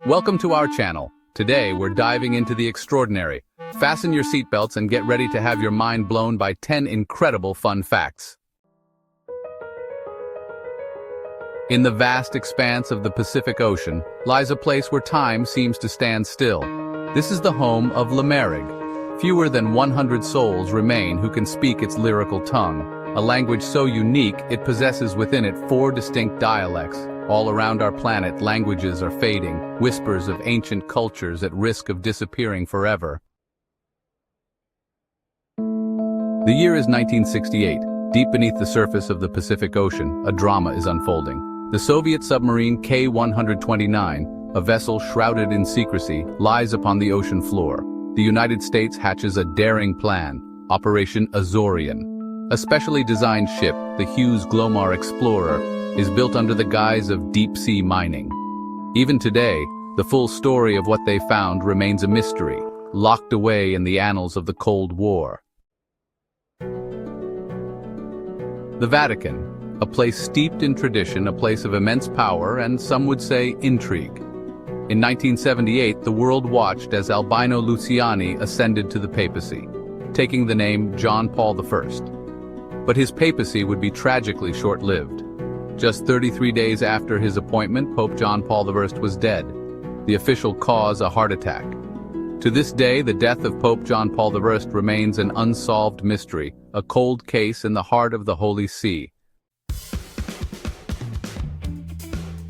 Welcome to our channel. Today we're diving into the extraordinary. Fasten your seatbelts and get ready to have your mind blown by 10 incredible fun facts. In the vast expanse of the Pacific Ocean lies a place where time seems to stand still. This is the home of Lemerig. Fewer than 100 souls remain who can speak its lyrical tongue, a language so unique it possesses within it 4 distinct dialects. All around our planet, languages are fading, whispers of ancient cultures at risk of disappearing forever. The year is 1968. Deep beneath the surface of the Pacific Ocean, a drama is unfolding. The Soviet submarine K-129, a vessel shrouded in secrecy, lies upon the ocean floor. The United States hatches a daring plan, Operation Azorian. A specially designed ship, the Hughes Glomar Explorer, is built under the guise of deep-sea mining. Even today, the full story of what they found remains a mystery, locked away in the annals of the Cold War. The Vatican, a place steeped in tradition, a place of immense power, and some would say intrigue. In 1978, the world watched as Albino Luciani ascended to the papacy, taking the name John Paul I. But his papacy would be tragically short-lived. Just 33 days after his appointment, Pope John Paul I was dead. The official cause, a heart attack. To this day, the death of Pope John Paul I remains an unsolved mystery, a cold case in the heart of the Holy See.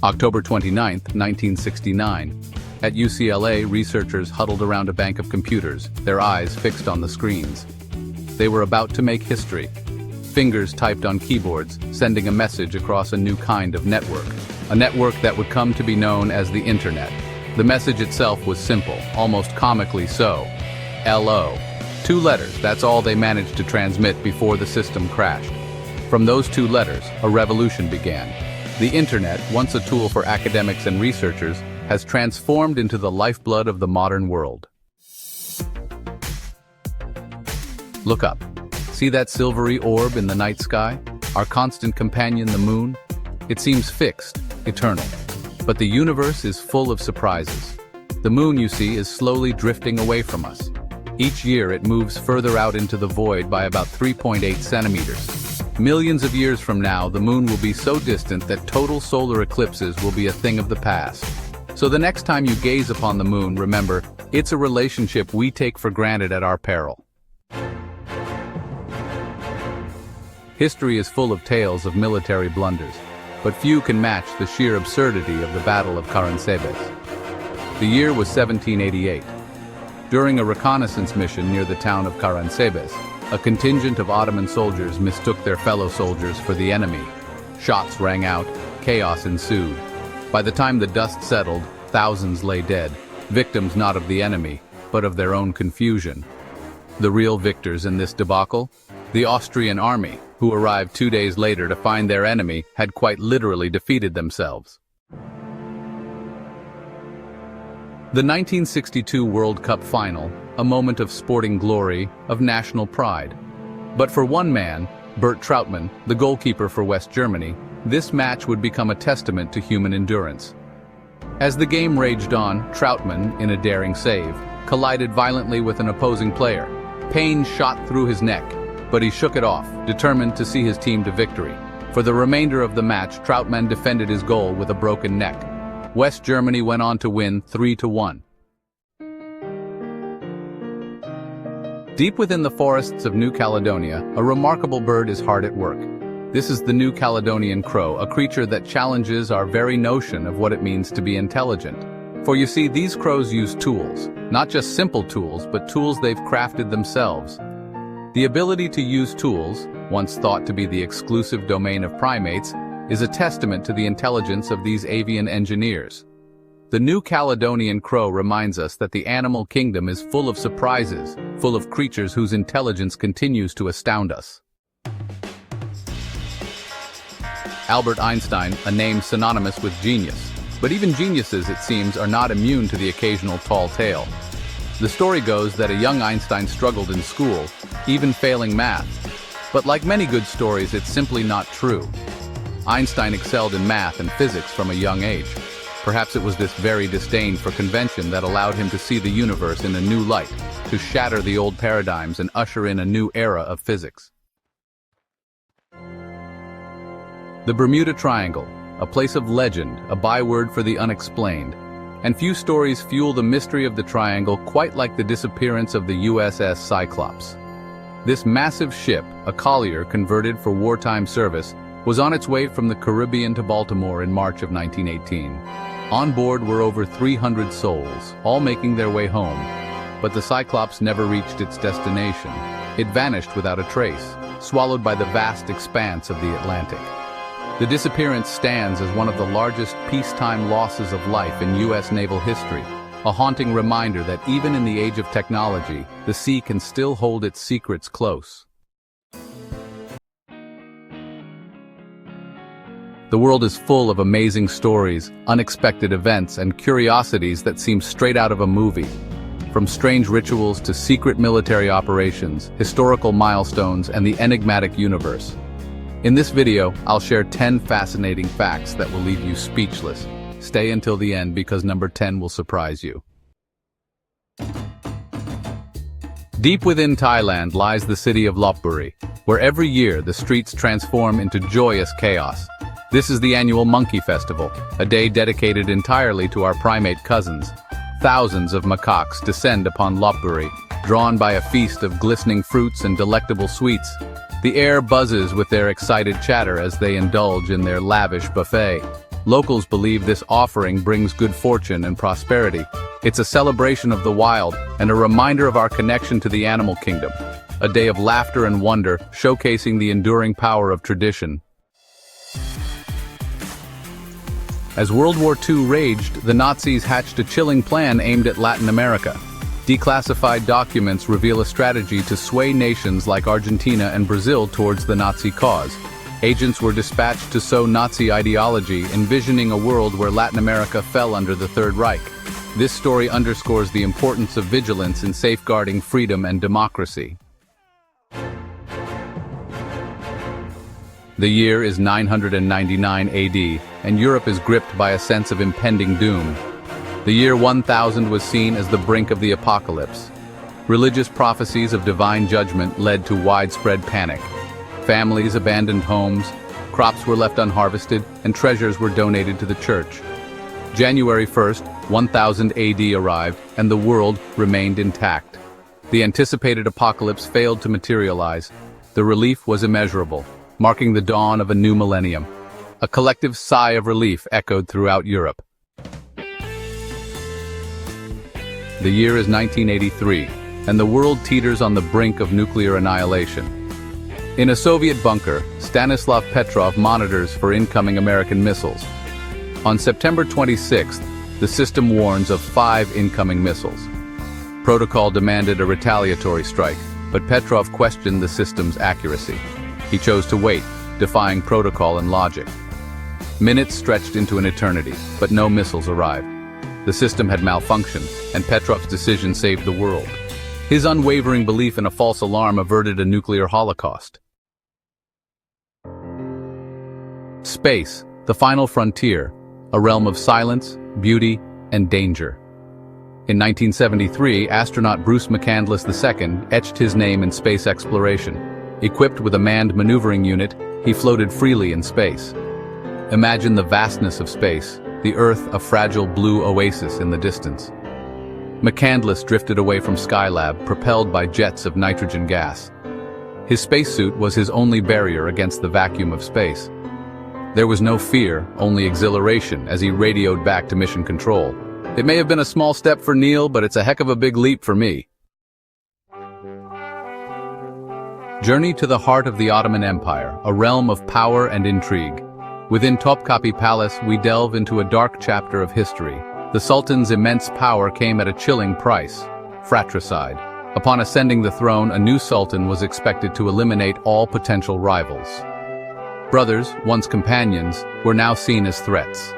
October 29, 1969. At UCLA, researchers huddled around a bank of computers, their eyes fixed on the screens. They were about to make history. Fingers typed on keyboards, sending a message across a new kind of network. A network that would come to be known as the Internet. The message itself was simple, almost comically so. LO. 2 letters, that's all they managed to transmit before the system crashed. From those 2 letters, a revolution began. The Internet, once a tool for academics and researchers, has transformed into the lifeblood of the modern world. Look up. See that silvery orb in the night sky? Our constant companion, the moon? It seems fixed, eternal. But the universe is full of surprises. The moon, you see, is slowly drifting away from us. Each year it moves further out into the void by about 3.8 centimeters. Millions of years from now, the moon will be so distant that total solar eclipses will be a thing of the past. So the next time you gaze upon the moon, remember, it's a relationship we take for granted at our peril. History is full of tales of military blunders, but few can match the sheer absurdity of the Battle of Caransebes. The year was 1788. During a reconnaissance mission near the town of Caransebes, a contingent of Ottoman soldiers mistook their fellow soldiers for the enemy. Shots rang out, chaos ensued. By the time the dust settled, thousands lay dead, victims not of the enemy, but of their own confusion. The real victors in this debacle? The Austrian army, who arrived 2 days later to find their enemy had quite literally defeated themselves. The 1962 World Cup final, a moment of sporting glory, of national pride. But for one man, Bert Trautmann, the goalkeeper for West Germany, this match would become a testament to human endurance. As the game raged on, Trautmann, in a daring save, collided violently with an opposing player. Pain shot through his neck, but he shook it off, determined to see his team to victory. For the remainder of the match, Trautmann defended his goal with a broken neck. West Germany went on to win 3-1. Deep within the forests of New Caledonia, a remarkable bird is hard at work. This is the New Caledonian crow, a creature that challenges our very notion of what it means to be intelligent. For you see, these crows use tools, not just simple tools, but tools they've crafted themselves. The ability to use tools, once thought to be the exclusive domain of primates, is a testament to the intelligence of these avian engineers. The New Caledonian crow reminds us that the animal kingdom is full of surprises, full of creatures whose intelligence continues to astound us. Albert Einstein, a name synonymous with genius. But even geniuses, it seems, are not immune to the occasional tall tale. The story goes that a young Einstein struggled in school, even failing math. But like many good stories, it's simply not true. Einstein excelled in math and physics from a young age. Perhaps it was this very disdain for convention that allowed him to see the universe in a new light, to shatter the old paradigms and usher in a new era of physics. The Bermuda Triangle, a place of legend, a byword for the unexplained. And few stories fuel the mystery of the triangle quite like the disappearance of the USS Cyclops. This massive ship, a collier converted for wartime service, was on its way from the Caribbean to Baltimore in March of 1918. On board were over 300 souls, all making their way home. But the Cyclops never reached its destination. It vanished without a trace, swallowed by the vast expanse of the Atlantic. The disappearance stands as one of the largest peacetime losses of life in U.S. naval history, a haunting reminder that even in the age of technology, the sea can still hold its secrets close. The world is full of amazing stories, unexpected events, and curiosities that seem straight out of a movie. From strange rituals to secret military operations, historical milestones, and the enigmatic universe. In this video, I'll share 10 fascinating facts that will leave you speechless. Stay until the end because number 10 will surprise you. Deep within Thailand lies the city of Lopburi, where every year the streets transform into joyous chaos. This is the annual Monkey Festival, a day dedicated entirely to our primate cousins. Thousands of macaques descend upon Lopburi, drawn by a feast of glistening fruits and delectable sweets. The air buzzes with their excited chatter as they indulge in their lavish buffet. Locals believe this offering brings good fortune and prosperity. It's a celebration of the wild and a reminder of our connection to the animal kingdom. A day of laughter and wonder, showcasing the enduring power of tradition. As World War II raged, the Nazis hatched a chilling plan aimed at Latin America. Declassified documents reveal a strategy to sway nations like Argentina and Brazil towards the Nazi cause. Agents were dispatched to sow Nazi ideology, envisioning a world where Latin America fell under the Third Reich. This story underscores the importance of vigilance in safeguarding freedom and democracy. The year is 999 AD, and Europe is gripped by a sense of impending doom. The year 1000 was seen as the brink of the apocalypse. Religious prophecies of divine judgment led to widespread panic. Families abandoned homes, crops were left unharvested, and treasures were donated to the church. January 1st, 1000 AD arrived, and the world remained intact. The anticipated apocalypse failed to materialize. The relief was immeasurable, marking the dawn of a new millennium. A collective sigh of relief echoed throughout Europe. The year is 1983, and the world teeters on the brink of nuclear annihilation. In a Soviet bunker, Stanislav Petrov monitors for incoming American missiles. On September 26th, the system warns of 5 incoming missiles. Protocol demanded a retaliatory strike, but Petrov questioned the system's accuracy. He chose to wait, defying protocol and logic. Minutes stretched into an eternity, but no missiles arrived. The system had malfunctioned, and Petrov's decision saved the world. His unwavering belief in a false alarm averted a nuclear holocaust. Space, the final frontier, a realm of silence, beauty, and danger. In 1973, astronaut Bruce McCandless II etched his name in space exploration. Equipped with a manned maneuvering unit, he floated freely in space. Imagine the vastness of space, the Earth a fragile blue oasis in the distance. McCandless drifted away from Skylab, propelled by jets of nitrogen gas. His spacesuit was his only barrier against the vacuum of space. There was no fear, only exhilaration as he radioed back to mission control. It may have been a small step for Neil, but it's a heck of a big leap for me. Journey to the heart of the Ottoman Empire, a realm of power and intrigue. Within Topkapi Palace, we delve into a dark chapter of history. The Sultan's immense power came at a chilling price: fratricide. Upon ascending the throne, a new sultan was expected to eliminate all potential rivals. Brothers, once companions, were now seen as threats.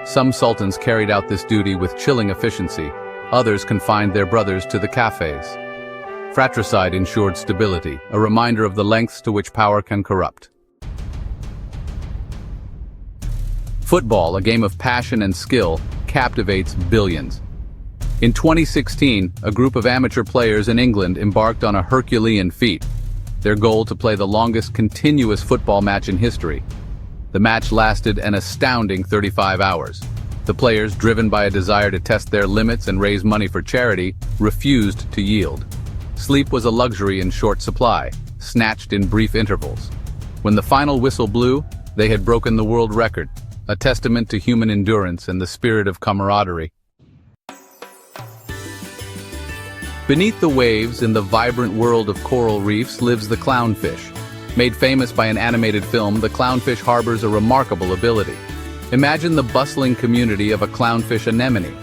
Some sultans carried out this duty with chilling efficiency. Others confined their brothers to the cafes. Fratricide ensured stability, a reminder of the lengths to which power can corrupt. Football, a game of passion and skill, captivates billions. In 2016, a group of amateur players in England embarked on a Herculean feat. Their goal to play the longest continuous football match in history. The match lasted an astounding 35 hours. The players, driven by a desire to test their limits and raise money for charity, refused to yield. Sleep was a luxury in short supply, snatched in brief intervals. When the final whistle blew, they had broken the world record, a testament to human endurance and the spirit of camaraderie. Beneath the waves, in the vibrant world of coral reefs, lives the clownfish. Made famous by an animated film, the clownfish harbors a remarkable ability. Imagine the bustling community of a clownfish anemone.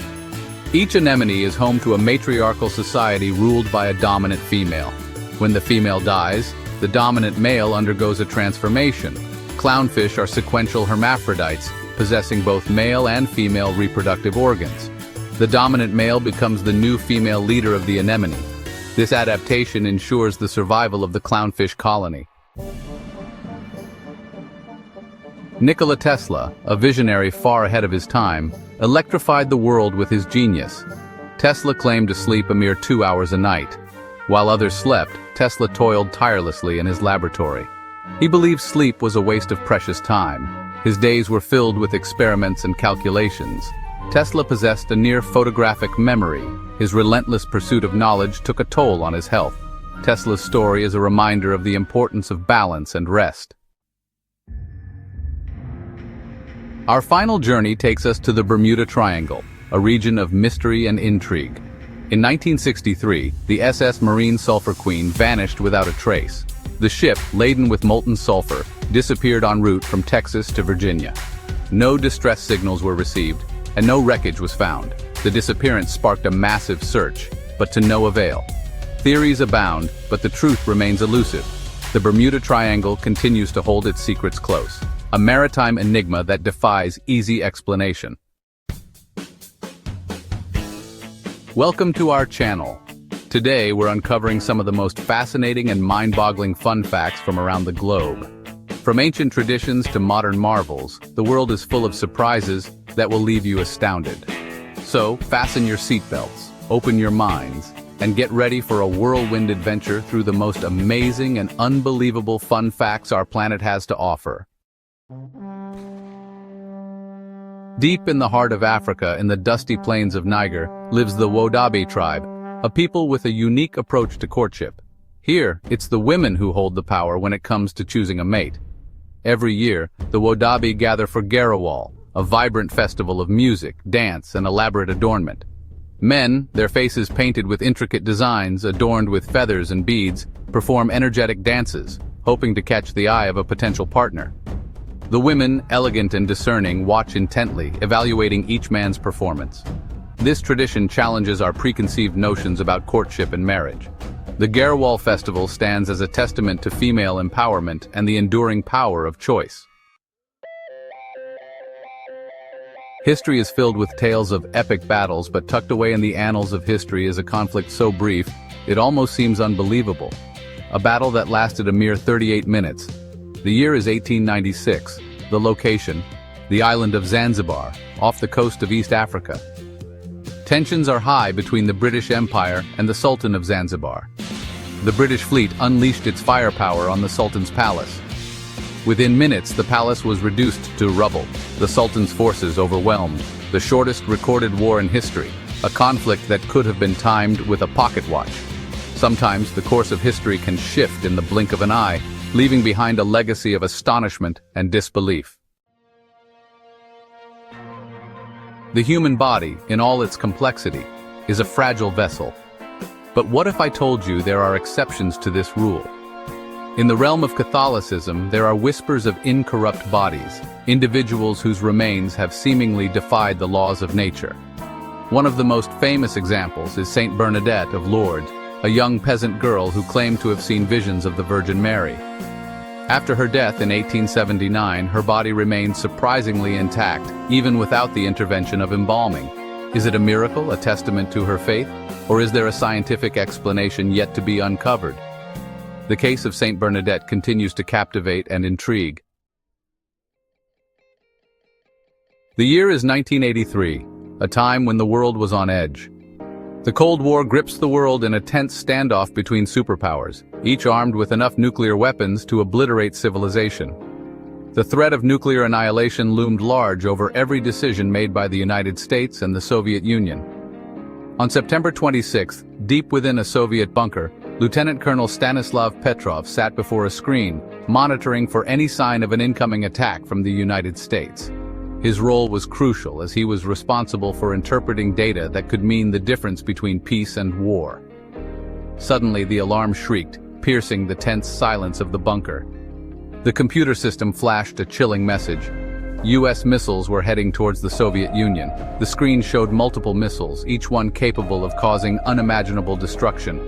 Each anemone is home to a matriarchal society ruled by a dominant female. When the female dies, the dominant male undergoes a transformation. Clownfish are sequential hermaphrodites, possessing both male and female reproductive organs. The dominant male becomes the new female leader of the anemone. This adaptation ensures the survival of the clownfish colony. Nikola Tesla, a visionary far ahead of his time, electrified the world with his genius. Tesla claimed to sleep a mere 2 hours a night. While others slept, Tesla toiled tirelessly in his laboratory. He believed sleep was a waste of precious time. His days were filled with experiments and calculations. Tesla possessed a near photographic memory. His relentless pursuit of knowledge took a toll on his health. Tesla's story is a reminder of the importance of balance and rest. Our final journey takes us to the Bermuda Triangle, a region of mystery and intrigue. In 1963, the SS Marine Sulphur Queen vanished without a trace. The ship, laden with molten sulfur, disappeared en route from Texas to Virginia. No distress signals were received, and no wreckage was found. The disappearance sparked a massive search, but to no avail. Theories abound, but the truth remains elusive. The Bermuda Triangle continues to hold its secrets close. A maritime enigma that defies easy explanation. Welcome to our channel. Today we're uncovering some of the most fascinating and mind-boggling fun facts from around the globe. From ancient traditions to modern marvels, the world is full of surprises that will leave you astounded. So, fasten your seatbelts, open your minds, and get ready for a whirlwind adventure through the most amazing and unbelievable fun facts our planet has to offer. Deep in the heart of Africa, in the dusty plains of Niger, lives the Wodabi tribe, a people with a unique approach to courtship. Here, it's the women who hold the power when it comes to choosing a mate. Every year, the Wodabi gather for Garawal, a vibrant festival of music, dance, and elaborate adornment. Men, their faces painted with intricate designs adorned with feathers and beads, perform energetic dances, hoping to catch the eye of a potential partner. The women, elegant and discerning, watch intently, evaluating each man's performance. This tradition challenges our preconceived notions about courtship and marriage. The Garawal festival stands as a testament to female empowerment and the enduring power of choice. History is filled with tales of epic battles, but tucked away in the annals of history is a conflict so brief, it almost seems unbelievable. A battle that lasted a mere 38 minutes. The year is 1896. The location, the island of Zanzibar, off the coast of East Africa. Tensions are high between the British Empire and the Sultan of Zanzibar. The British fleet unleashed its firepower on the Sultan's palace. Within minutes, the palace was reduced to rubble. The Sultan's forces overwhelmed. The shortest recorded war in history, a conflict that could have been timed with a pocket watch. Sometimes the course of history can shift in the blink of an eye, leaving behind a legacy of astonishment and disbelief. The human body, in all its complexity, is a fragile vessel. But what if I told you there are exceptions to this rule? In the realm of Catholicism, there are whispers of incorrupt bodies, individuals whose remains have seemingly defied the laws of nature. One of the most famous examples is Saint Bernadette of Lourdes, a young peasant girl who claimed to have seen visions of the Virgin Mary. After her death in 1879, her body remained surprisingly intact, even without the intervention of embalming. Is it a miracle, a testament to her faith, or is there a scientific explanation yet to be uncovered? The case of Saint Bernadette continues to captivate and intrigue. The year is 1983, a time when the world was on edge. The Cold War grips the world in a tense standoff between superpowers, each armed with enough nuclear weapons to obliterate civilization. The threat of nuclear annihilation loomed large over every decision made by the United States and the Soviet Union. On September 26, deep within a Soviet bunker, Lieutenant Colonel Stanislav Petrov sat before a screen, monitoring for any sign of an incoming attack from the United States. His role was crucial as he was responsible for interpreting data that could mean the difference between peace and war. Suddenly, the alarm shrieked, piercing the tense silence of the bunker. The computer system flashed a chilling message. US missiles were heading towards the Soviet Union. The screen showed multiple missiles, each one capable of causing unimaginable destruction.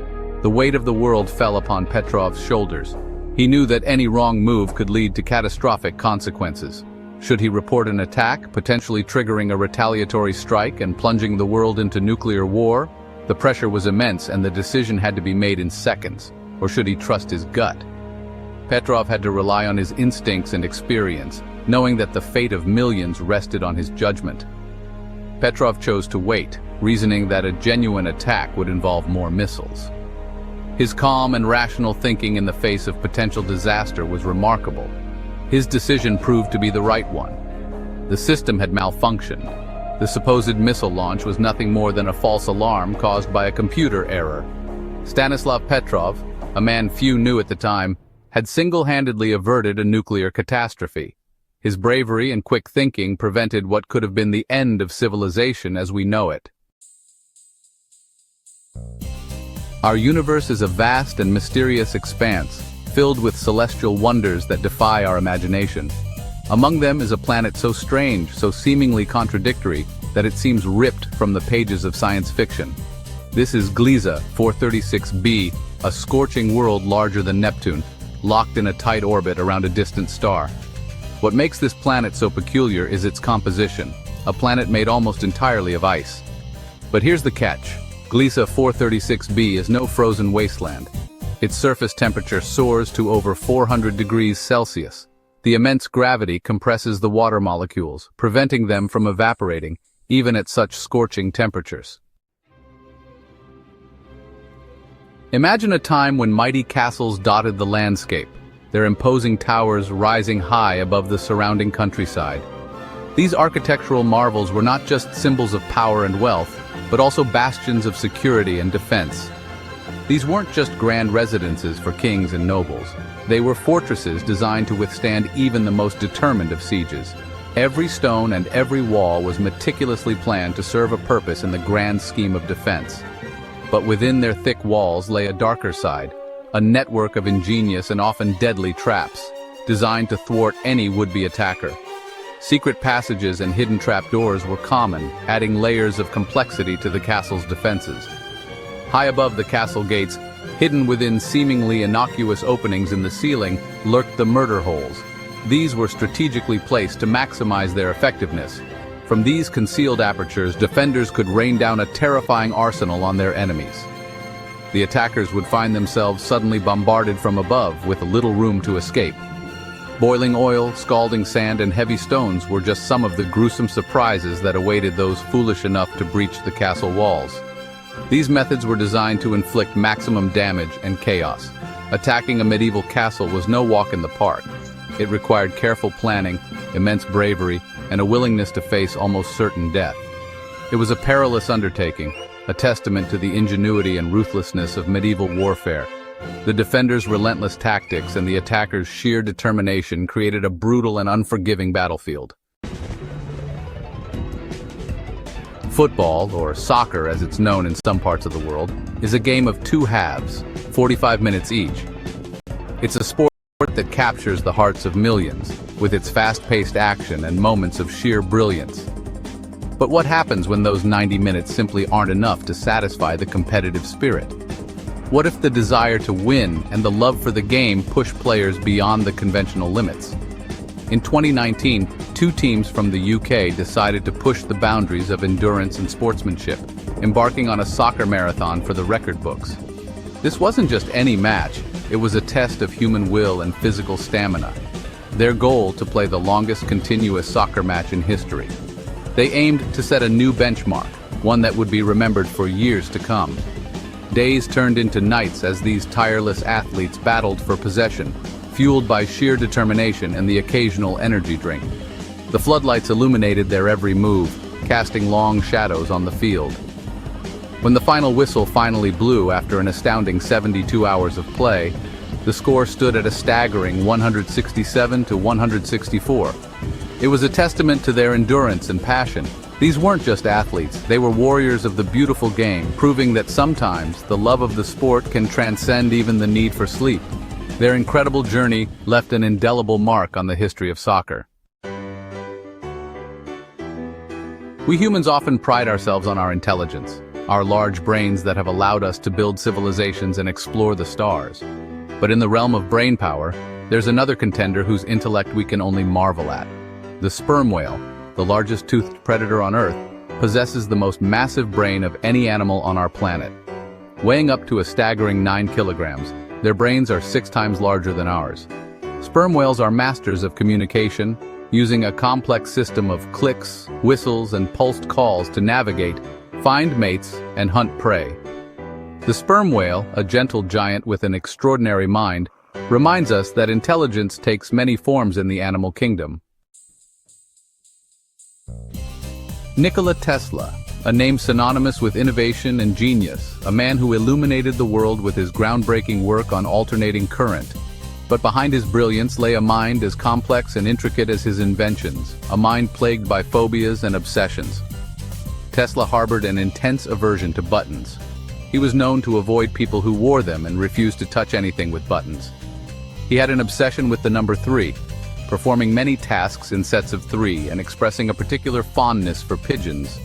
The weight of the world fell upon Petrov's shoulders. He knew that any wrong move could lead to catastrophic consequences. Should he report an attack, potentially triggering a retaliatory strike and plunging the world into nuclear war? The pressure was immense and the decision had to be made in seconds. Or should he trust his gut? Petrov had to rely on his instincts and experience, knowing that the fate of millions rested on his judgment. Petrov chose to wait, reasoning that a genuine attack would involve more missiles. His calm and rational thinking in the face of potential disaster was remarkable. His decision proved to be the right one. The system had malfunctioned. The supposed missile launch was nothing more than a false alarm caused by a computer error. Stanislav Petrov, a man few knew at the time, had single-handedly averted a nuclear catastrophe. His bravery and quick thinking prevented what could have been the end of civilization as we know it. Our universe is a vast and mysterious expanse, filled with celestial wonders that defy our imagination. Among them is a planet so strange, so seemingly contradictory, that it seems ripped from the pages of science fiction. This is Gliese 436b, a scorching world larger than Neptune, locked in a tight orbit around a distant star. What makes this planet so peculiar is its composition, a planet made almost entirely of ice. But here's the catch. Gliese 436b is no frozen wasteland. Its surface temperature soars to over 400 degrees Celsius. The immense gravity compresses the water molecules, preventing them from evaporating, even at such scorching temperatures. Imagine a time when mighty castles dotted the landscape, their imposing towers rising high above the surrounding countryside. These architectural marvels were not just symbols of power and wealth, but also bastions of security and defense. These weren't just grand residences for kings and nobles. They were fortresses designed to withstand even the most determined of sieges. Every stone and every wall was meticulously planned to serve a purpose in the grand scheme of defense. But within their thick walls lay a darker side, a network of ingenious and often deadly traps, designed to thwart any would-be attacker. Secret passages and hidden trapdoors were common, adding layers of complexity to the castle's defenses. High above the castle gates, hidden within seemingly innocuous openings in the ceiling, lurked the murder holes. These were strategically placed to maximize their effectiveness. From these concealed apertures, defenders could rain down a terrifying arsenal on their enemies. The attackers would find themselves suddenly bombarded from above with little room to escape. Boiling oil, scalding sand, and heavy stones were just some of the gruesome surprises that awaited those foolish enough to breach the castle walls. These methods were designed to inflict maximum damage and chaos. Attacking a medieval castle was no walk in the park. It required careful planning, immense bravery, and a willingness to face almost certain death. It was a perilous undertaking, a testament to the ingenuity and ruthlessness of medieval warfare. The defenders' relentless tactics and the attackers' sheer determination created a brutal and unforgiving battlefield. Football, or soccer as it's known in some parts of the world, is a game of two halves, 45 minutes each. It's a sport that captures the hearts of millions, with its fast-paced action and moments of sheer brilliance. But what happens when those 90 minutes simply aren't enough to satisfy the competitive spirit? What if the desire to win and the love for the game push players beyond the conventional limits? In 2019, two teams from the UK decided to push the boundaries of endurance and sportsmanship, embarking on a soccer marathon for the record books. This wasn't just any match, it was a test of human will and physical stamina. Their goal to play the longest continuous soccer match in history. They aimed to set a new benchmark, one that would be remembered for years to come. Days turned into nights as these tireless athletes battled for possession, fueled by sheer determination and the occasional energy drink. The floodlights illuminated their every move, casting long shadows on the field. When the final whistle finally blew after an astounding 72 hours of play, the score stood at a staggering 167 to 164. It was a testament to their endurance and passion. These weren't just athletes, they were warriors of the beautiful game, proving that sometimes the love of the sport can transcend even the need for sleep. Their incredible journey left an indelible mark on the history of soccer. We humans often pride ourselves on our intelligence, our large brains that have allowed us to build civilizations and explore the stars. But in the realm of brain power, there's another contender whose intellect we can only marvel at. The sperm whale, the largest toothed predator on Earth, possesses the most massive brain of any animal on our planet. Weighing up to a staggering 9 kilograms, their brains are 6 times larger than ours. Sperm whales are masters of communication, using a complex system of clicks, whistles, and pulsed calls to navigate, find mates, and hunt prey. The sperm whale, a gentle giant with an extraordinary mind, reminds us that intelligence takes many forms in the animal kingdom. Nikola Tesla, a name synonymous with innovation and genius, a man who illuminated the world with his groundbreaking work on alternating current. But behind his brilliance lay a mind as complex and intricate as his inventions, a mind plagued by phobias and obsessions. Tesla harbored an intense aversion to buttons. He was known to avoid people who wore them and refused to touch anything with buttons. He had an obsession with the number 3, performing many tasks in sets of 3 and expressing a particular fondness for pigeons.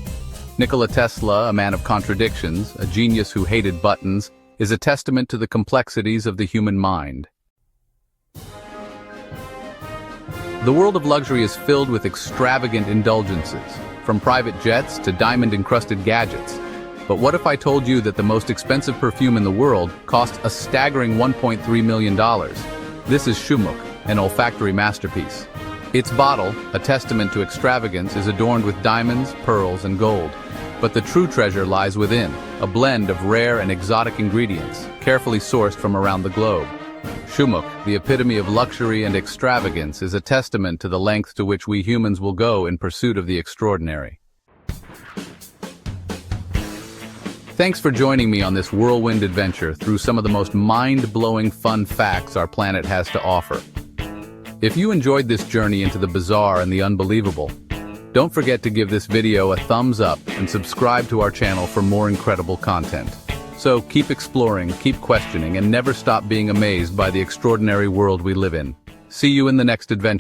Nikola Tesla, a man of contradictions, a genius who hated buttons, is a testament to the complexities of the human mind. The world of luxury is filled with extravagant indulgences, from private jets to diamond-encrusted gadgets. But what if I told you that the most expensive perfume in the world cost a staggering $1.3 million? This is Shumuk, an olfactory masterpiece. Its bottle, a testament to extravagance, is adorned with diamonds, pearls, and gold. But the true treasure lies within, a blend of rare and exotic ingredients, carefully sourced from around the globe. Shumuk, the epitome of luxury and extravagance, is a testament to the lengths to which we humans will go in pursuit of the extraordinary. Thanks for joining me on this whirlwind adventure through some of the most mind-blowing fun facts our planet has to offer. If you enjoyed this journey into the bizarre and the unbelievable, don't forget to give this video a thumbs up and subscribe to our channel for more incredible content. So keep exploring, keep questioning, and never stop being amazed by the extraordinary world we live in. See you in the next adventure.